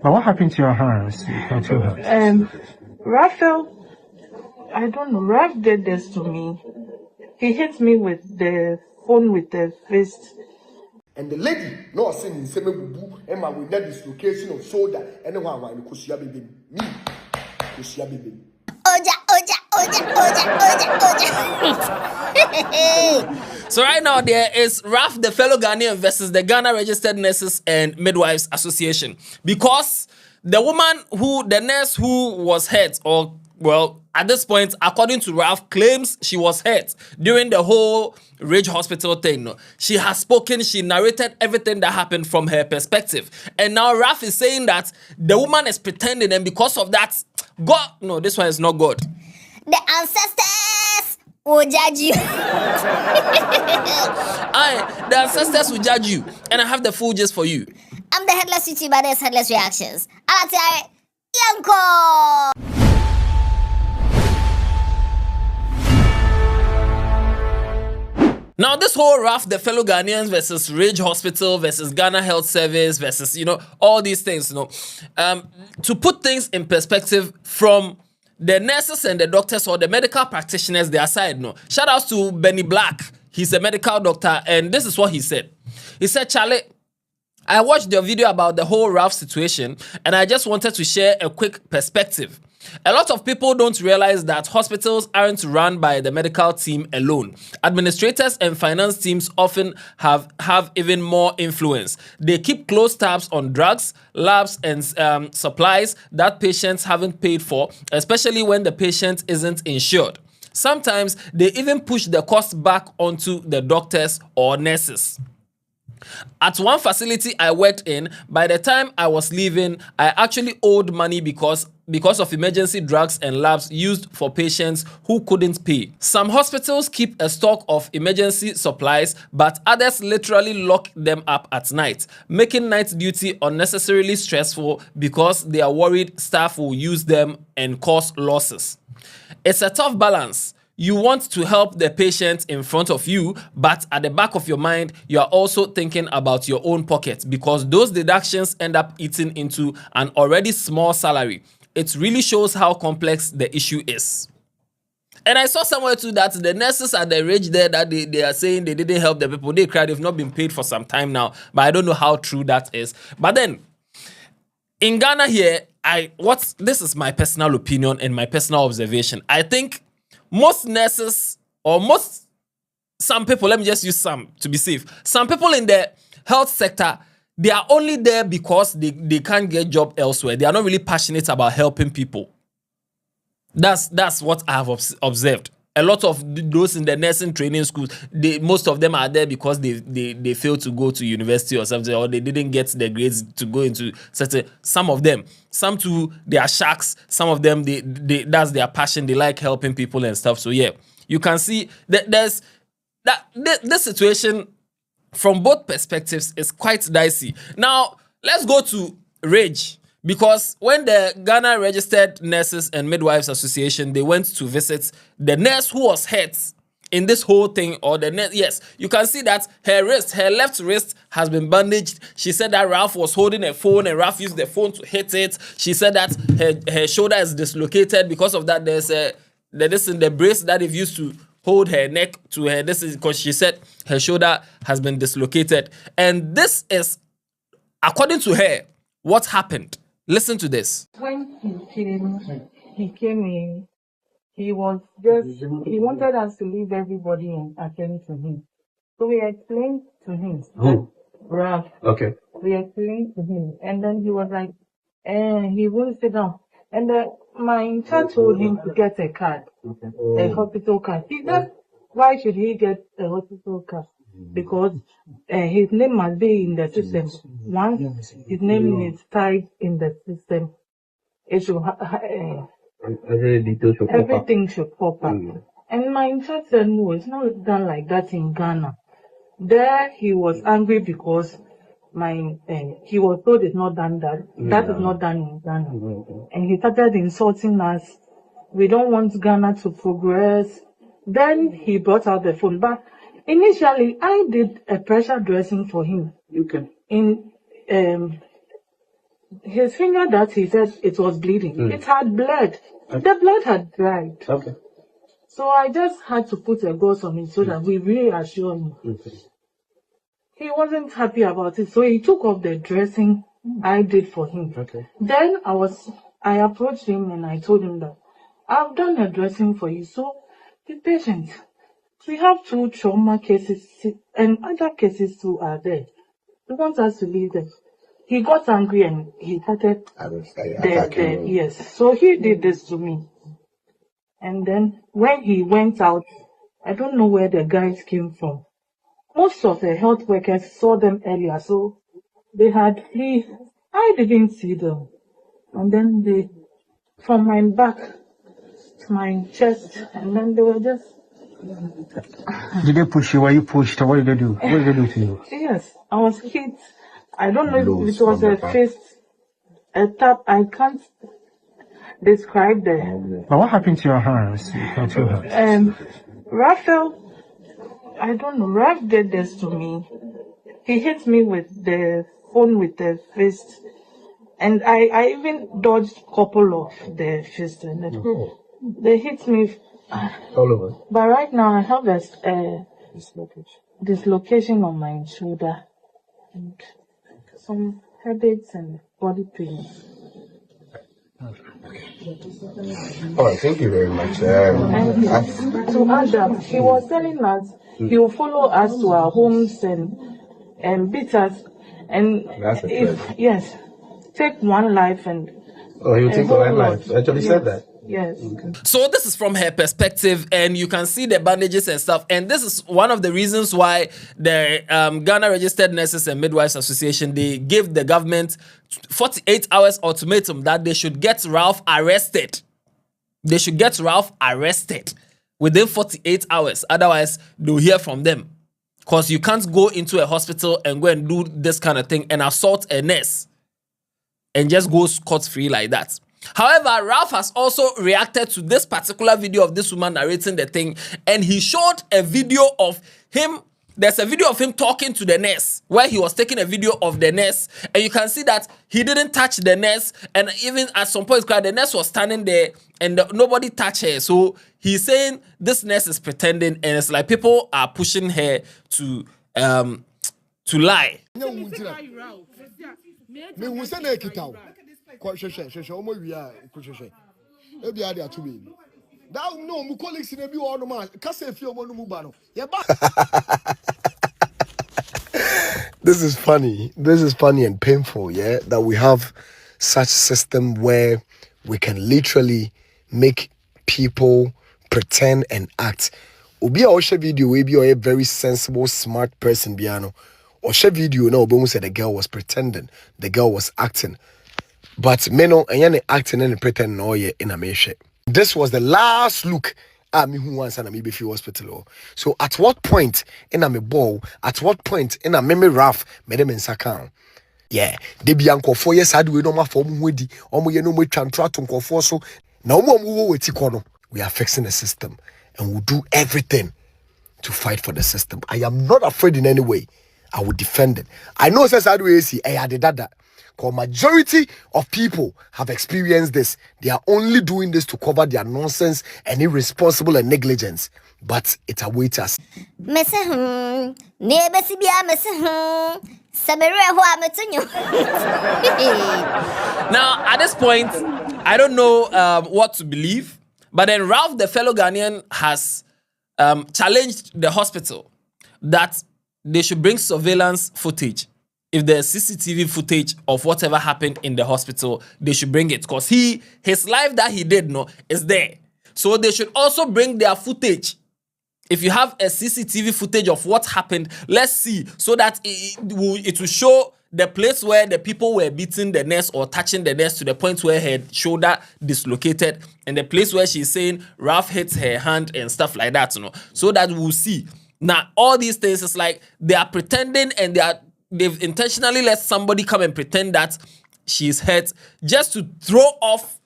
But what happened to your hands? You can tell her. Raphael, I don't know. Raph did this to me. He hit me with the phone with the fist. And the lady, no, saying Semebu, Emma with that dislocation of shoulder, and one wine, Kusia baby, me, Kusia baby. So right now there is RAF, the Fellow Ghanaian versus the Ghana Registered Nurses and Midwives Association, because the nurse who was hurt, or well, at this point, according to RAF, claims she was hurt during the whole Ridge Hospital thing. No, she has spoken, she narrated everything that happened from her perspective. And now RAF is saying that the woman is pretending, and because of that, God, no, this one is not God. The ancestors will judge you. The ancestors will judge you. And I have the full gist for you. I'm the Headless YouTuber, there's Headless Reactions. Alatiare, Yanko! Now, this whole RAF, the Fellow Ghanaians versus Ridge Hospital versus Ghana Health Service versus, all these things, to put things in perspective from the nurses and the doctors or the medical practitioners, their side, Shout out to Benny Black. He's a medical doctor, and this is what he said. He said, Charlie, I watched your video about the whole RAF situation, and I just wanted to share a quick perspective. A lot of people don't realize that hospitals aren't run by the medical team alone. Administrators and finance teams often have even more influence. They keep close tabs on drugs, labs, and supplies that patients haven't paid for, especially when the patient isn't insured. Sometimes they even push the cost back onto the doctors or nurses. At one facility I worked in, by the time I was leaving, I actually owed money because of emergency drugs and labs used for patients who couldn't pay. Some hospitals keep a stock of emergency supplies, but others literally lock them up at night, making night duty unnecessarily stressful because they are worried staff will use them and cause losses. It's a tough balance. You want to help the patient in front of you, but at the back of your mind, you are also thinking about your own pocket because those deductions end up eating into an already small salary. It really shows how complex the issue is. And I saw somewhere too that the nurses at the Ridge there, that they are saying they didn't help the people. They cried, they've not been paid for some time now, but I don't know how true that is. But then, in Ghana here, this is my personal opinion and my personal observation. I think most nurses, or some people, let me just use some to be safe. Some people in the health sector, they are only there because they can't get job elsewhere. They are not really passionate about helping people. That's what I have observed. A lot of those in the nursing training schools, most of them are there because they failed to go to university or something, or they didn't get the grades to go into certain. Some of them, some too, they are sharks. Some of them, that's their passion. They like helping people and stuff. So yeah, you can see that this situation from both perspectives is quite dicey. Now let's go to Ridge. Because when the Ghana Registered Nurses and Midwives Association, they went to visit the nurse who was hurt in this whole thing, or the nurse, yes, you can see that her left wrist has been bandaged. She said that Ralph was holding a phone and Ralph used the phone to hit it. She said that her shoulder is dislocated. Because of that, there's the brace that they've used to hold her neck to her. This is because she said her shoulder has been dislocated. And this is, according to her, what happened. Listen to this. When he came in, he wanted us to leave everybody and attend to him. So we explained to him. Ralph. Okay. We explained to him. And then he was like, he won't sit down. And my intern told him to get a card, a hospital card. He said, why should he get a hospital card? Because his name must be in the system. Once his name is tied in the system, it should everything should pop up. And my intern said, no, it's not done like that in Ghana. There he was angry because he was told it's not done that. That is not done in Ghana. And he started insulting us. We don't want Ghana to progress. Then he brought out the phone. But initially, I did a pressure dressing for him. In his finger that he said it was bleeding, it had bled. The blood had dried. Okay. So I just had to put a gauze on it so that we reassure him. He wasn't happy about it, so he took off the dressing I did for him. Okay. Then I approached him and I told him that I've done a dressing for you, so be patient. We have 2 trauma cases and other cases too are there. He wants us to leave them. He got angry and he started yes. So he did this to me. And then when he went out, I don't know where the guys came from. Most of the health workers saw them earlier, so they had flee. I didn't see them. And then they, from my back to my chest, and then they were just... Did they push you? Were you pushed? Or what did they do? What did they do to you? Yes, I was hit. I don't know if it was a fist, a tap. I can't describe the... But what happened to your hands? Your 2 hands? Raphael, I don't know, Raph did this to me. He hit me with the phone with the fist. And I even dodged a couple of the fists. And they hit me All over. But right now I have a dislocation on my shoulder and some headaches and body pain. All right, thank you very much. And to add that, he was telling us he will follow us to our homes and beat us. And if take one life and you take one life. Actually said that. Yes. So this is from her perspective, and you can see the bandages and stuff. And this is one of the reasons why the Ghana Registered Nurses and Midwives Association, they gave the government 48 hours ultimatum that they should get Ralph arrested. They should get Ralph arrested within 48 hours. Otherwise, they'll hear from them. Because you can't go into a hospital and go and do this kind of thing and assault a nurse and just go scot-free like that. However, Ralph has also reacted to this particular video of this woman narrating the thing, and he showed a video of him. There's a video of him talking to the nurse where he was taking a video of the nurse, and you can see that he didn't touch the nurse, and even at some point the nurse was standing there and nobody touched her. So he's saying this nurse is pretending, and it's like people are pushing her to lie. This is funny. This is funny and painful, yeah, that we have such system where we can literally make people pretend and act. Obi a watch video we be a very sensible, smart person biano. Or share video now, but said the girl was pretending, the girl was acting. But meno and acting and pretending no ye in a meshe. This was the last look at me who wants and me before hospital. So at what point in a me ball, at what point in a memory rough, madam in Sakan? Yeah, they be uncle 4 years had we no more form wedi, or we no more try to go for so. Now more with Tikono. We are fixing the system and we'll do everything to fight for the system. I am not afraid in any way. I will defend it. I know says I do see I had that. Because majority of people have experienced this. They are only doing this to cover their nonsense and irresponsible and negligence. But it awaits us. Now at this point, I don't know what to believe. But then Ralph, the fellow Ghanaian, has challenged the hospital that they should bring surveillance footage. If there's CCTV footage of whatever happened in the hospital, they should bring it. Because his life that he did is there. So they should also bring their footage. If you have a CCTV footage of what happened, let's see. So that it will show the place where the people were beating the nurse or touching the nurse to the point where her shoulder dislocated. And the place where she's saying Ralph hits her hand and stuff like that. So that we'll see. Now, all these things is like they are pretending and they've intentionally let somebody come and pretend that she's hurt just to throw off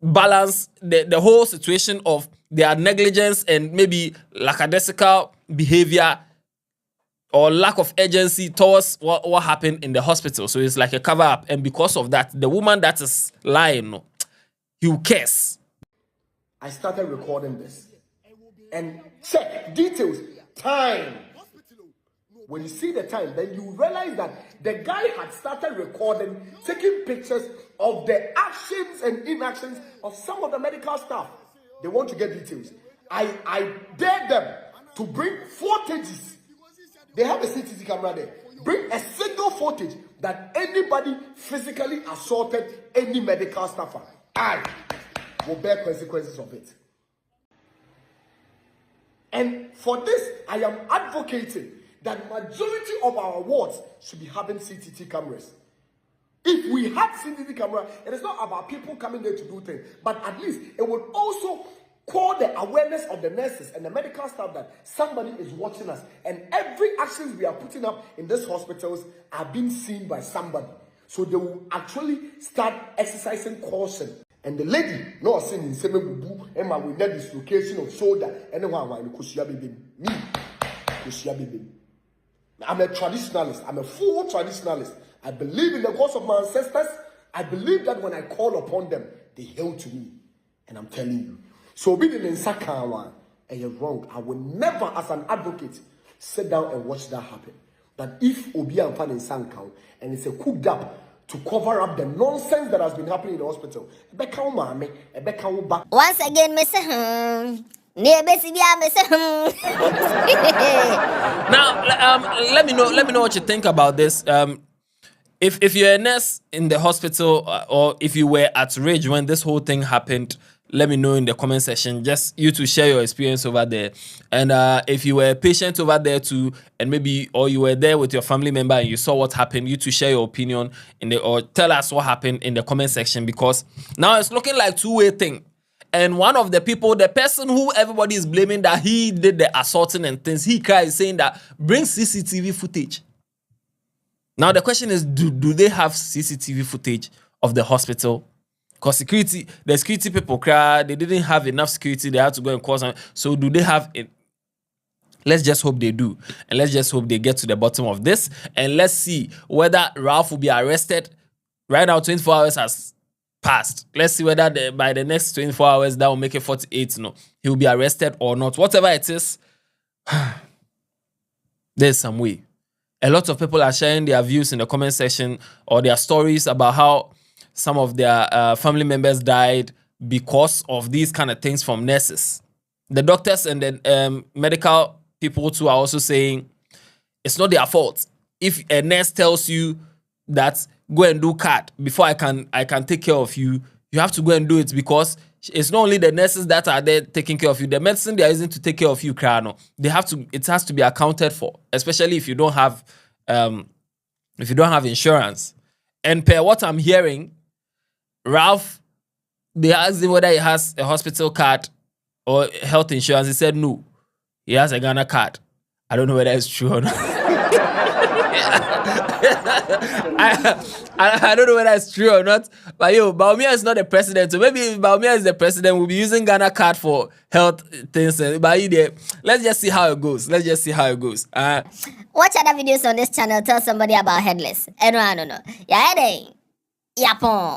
balance the whole situation of their negligence and maybe lackadaisical behavior or lack of urgency towards what happened in the hospital. So it's like a cover up. And because of that, the woman that is lying, he will curse. I started recording this. And check details, time. When you see the time, then you realize that the guy had started recording, taking pictures of the actions and inactions of some of the medical staff. They want to get details. I dare them to bring footages. They have a CCTV camera there. Bring a single footage that anybody physically assaulted any medical staffer. I will bear consequences of it. And for this, I am advocating that majority of our wards should be having CCTV cameras. If we had CCTV camera, it is not about people coming there to do things, but at least it would also call the awareness of the nurses and the medical staff that somebody is watching us, and every actions we are putting up in these hospitals are being seen by somebody. So they will actually start exercising caution. And the lady, no saying in Semebubu, Emma will net dislocation of shoulder, anyone why Kushia baby. Me, Kushia baby. I'm a traditionalist. I'm a full traditionalist. I believe in the cause of my ancestors. I believe that when I call upon them, they hail to me. And I'm telling you. So being in Sakawa, and you're wrong. I will never, as an advocate, sit down and watch that happen. But if Obi and Fan in Sankau, and it's a cooked up to cover up the nonsense that has been happening in the hospital. Once again, Mr. Now, let me know what you think about this. If you're a nurse in the hospital, or if you were at Ridge when this whole thing happened, let me know in the comment section. Just you to share your experience over there. And if you were a patient over there too, and maybe, or you were there with your family member and you saw what happened, you to share your opinion or tell us what happened in the comment section, because now it's looking like two-way thing. And one of the people, the person who everybody is blaming that he did the assaulting and things, he cries saying that bring CCTV footage. Now the question is, do they have CCTV footage of the hospital? Because the security people cried, they didn't have enough security, they had to go and call some. So do they have it? Let's just hope they do. And let's just hope they get to the bottom of this. And let's see whether Ralph will be arrested. Right now, 24 hours has passed. Let's see whether by the next 24 hours, that will make it 48. No, he will be arrested or not. Whatever it is, there's some way. A lot of people are sharing their views in the comment section or their stories about how some of their family members died because of these kind of things from nurses. The doctors and the medical people too are also saying it's not their fault. If a nurse tells you that go and do CAT before I can take care of you, you have to go and do it, because it's not only the nurses that are there taking care of you. The medicine they are using to take care of you, it has to be accounted for, especially if you don't have insurance. And per what I'm hearing, Ralph, they asked him whether he has a hospital card or health insurance. He said no. He has a Ghana card. I don't know whether it's true or not. I don't know whether it's true or not. But Baumia is not the president. So maybe if Baumia is the president, we'll be using Ghana card for health things. But let's just see how it goes. Watch other videos on this channel. Tell somebody about Headless. I don't know. Yeah, Yapon.